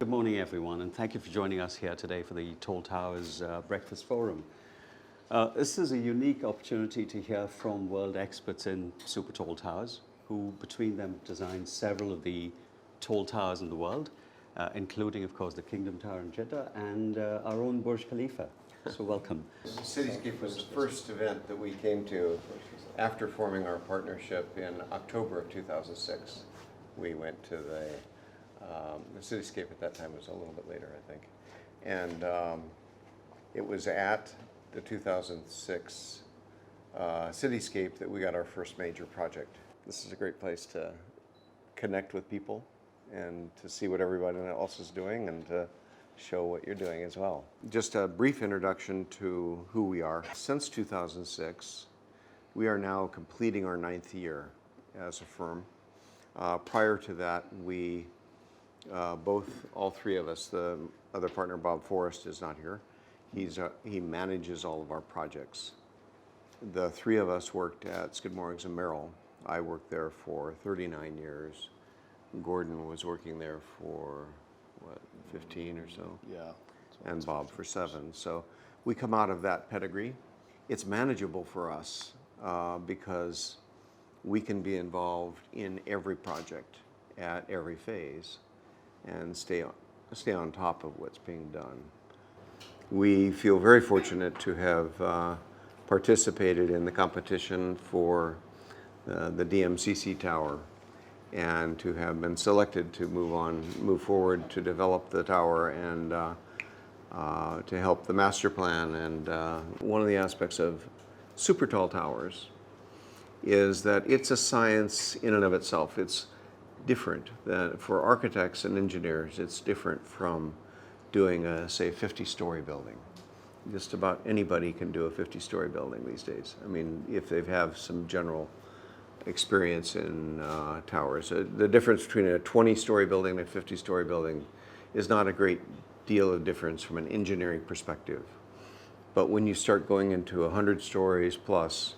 good morning everyone, and thank you for joining us here today for the Tall Towers Breakfast Forum. This is a unique opportunity to hear from world experts in super tall towers, who between them designed several of the tall towers in the world, including of course the Kingdom Tower in Jeddah and our own Burj Khalifa. So welcome. Cityscape was the first event that we came to after forming our partnership in October of 2006. We went to the Cityscape at that time was a little bit later, I think. And it was at the 2006 Cityscape that we got our first major project. This is a great place to connect with people and to see what everybody else is doing and to show what you're doing as well. Just a brief introduction to who we are. Since 2006, we are now completing our 9th year as a firm. Prior to that, we all three of us, the other partner, Bob Forrest, is not here. He manages all of our projects. The three of us worked at Skidmore, and Merrill. I worked there for 39 years. Gordon was working there for, 15 or so? Yeah. And Bob for 7. So we come out of that pedigree. It's manageable for us because we can be involved in every project at every phase and stay on top of what's being done. We feel very fortunate to have participated in the competition for the DMCC tower and to have been selected to move forward to develop the tower and to help the master plan. And one of the aspects of super tall towers is that it's a science in and of itself. It's different than for architects and engineers. It's different from doing a, say, 50-story building. Just about anybody can do a 50-story building these days. I mean, if they have some general experience in towers. The difference between a 20-story building and a 50-story building is not a great deal of difference from an engineering perspective. But when you start going into 100 stories plus,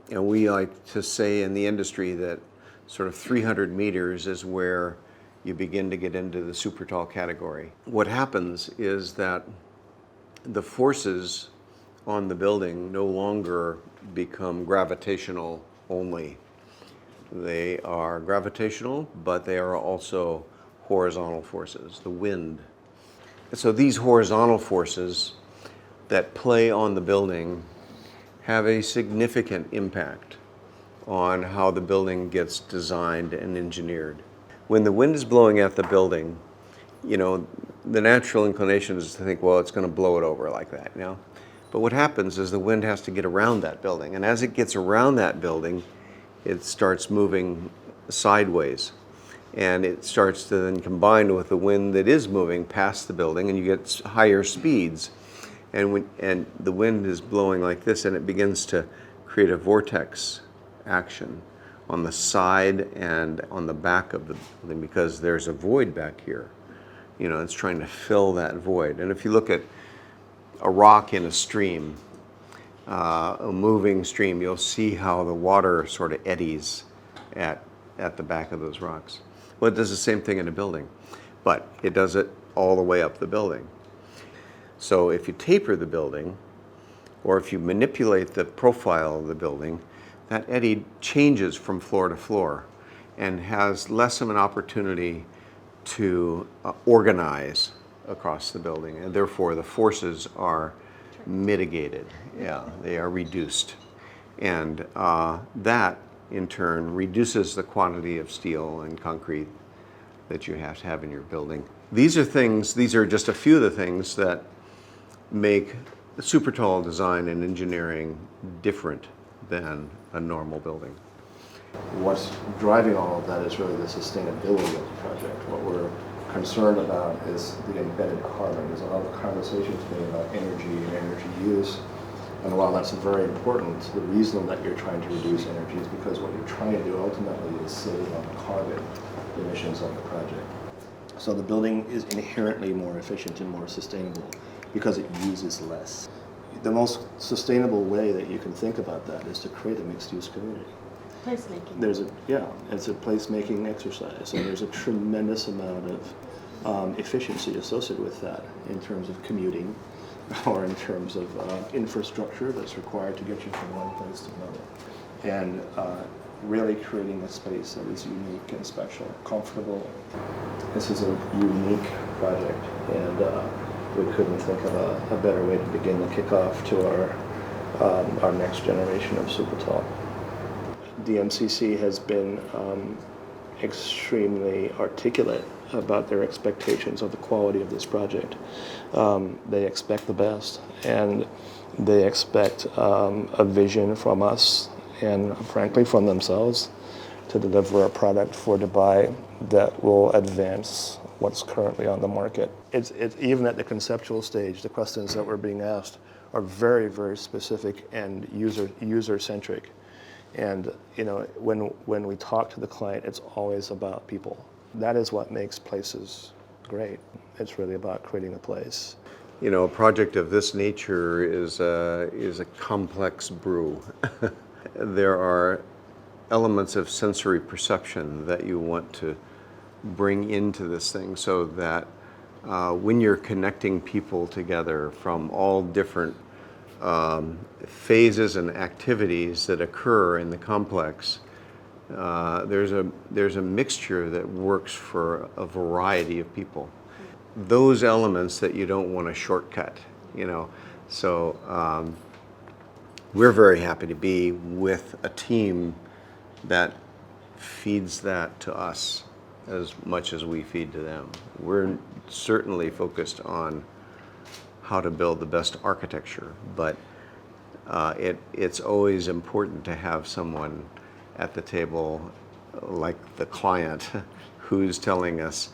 and we like to say in the industry that sort of 300 meters is where you begin to get into the super tall category. What happens is that the forces on the building no longer become gravitational only. They are gravitational, but they are also horizontal forces, the wind. So these horizontal forces that play on the building have a significant impact on how the building gets designed and engineered. When the wind is blowing at the building, you know, the natural inclination is to think, well, it's going to blow it over like that, you know? But what happens is the wind has to get around that building. And as it gets around that building, it starts moving sideways. And it starts to then combine with the wind that is moving past the building, and you get higher speeds. And the wind is blowing like this, and it begins to create a vortex action on the side and on the back of the building because there's a void back here. You know, it's trying to fill that void. And if you look at a rock in a stream, a moving stream, you'll see how the water sort of eddies at the back of those rocks. Well, it does the same thing in a building, but it does it all the way up the building. So if you taper the building, or if you manipulate the profile of the building, that eddy changes from floor to floor and has less of an opportunity to organize across the building, and therefore the forces are mitigated. Yeah, they are reduced. And that, in turn, reduces the quantity of steel and concrete that you have to have in your building. These are just a few of the things that make super tall design and engineering different than a normal building. What's driving all of that is really the sustainability of the project. What we're concerned about is the embedded carbon. There's a lot of conversations made about energy and energy use. And while that's very important, the reason that you're trying to reduce energy is because what you're trying to do ultimately is save on the carbon emissions of the project. So the building is inherently more efficient and more sustainable because it uses less. The most sustainable way that you can think about that is to create a mixed-use community. Placemaking. It's a placemaking exercise, and there's a tremendous amount of efficiency associated with that in terms of commuting or in terms of infrastructure that's required to get you from one place to another. And really creating a space that is unique and special, comfortable. This is a unique project, and we couldn't think of a better way to begin the kickoff to our next generation of super tall. DMCC has been extremely articulate about their expectations of the quality of this project. They expect the best, and they expect a vision from us and frankly from themselves to deliver a product for Dubai that will advance what's currently on the market. It's even at the conceptual stage, the questions that were being asked are very, very specific and user-centric. And when we talk to the client, it's always about people. That is what makes places great. It's really about creating a place. A project of this nature is a complex brew. There are elements of sensory perception that you want to bring into this thing so that when you're connecting people together from all different phases and activities that occur in the complex, there's a mixture that works for a variety of people. Those elements that you don't want to shortcut, So we're very happy to be with a team that feeds that to us as much as we feed to them. We're certainly focused on how to build the best architecture, but it's always important to have someone at the table like the client who's telling us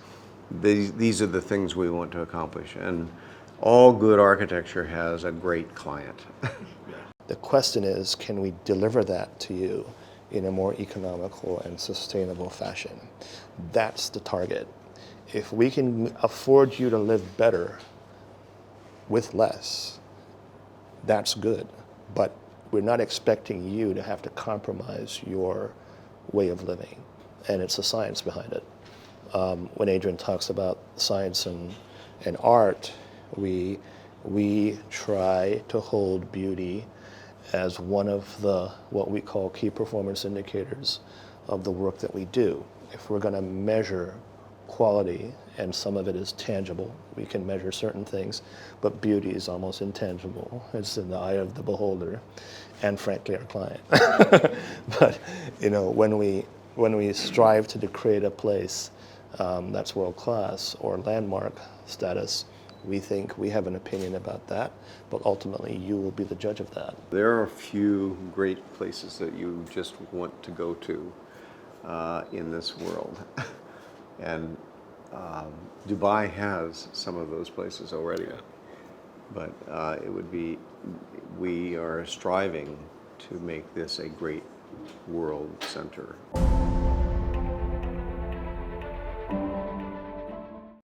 these are the things we want to accomplish. And all good architecture has a great client. The question is, can we deliver that to you in a more economical and sustainable fashion? That's the target. If we can afford you to live better with less, that's good. But we're not expecting you to have to compromise your way of living. And it's the science behind it. When Adrian talks about science and art, we try to hold beauty as one of the what we call key performance indicators of the work that we do. If we're going to measure quality, and some of it is tangible, we can measure certain things, but beauty is almost intangible. It's in the eye of the beholder, and frankly our client. But when we strive to create a place that's world class or landmark status, we think we have an opinion about that, but ultimately you will be the judge of that. There are a few great places that you just want to go to in this world. And Dubai has some of those places already. But we are striving to make this a great world center.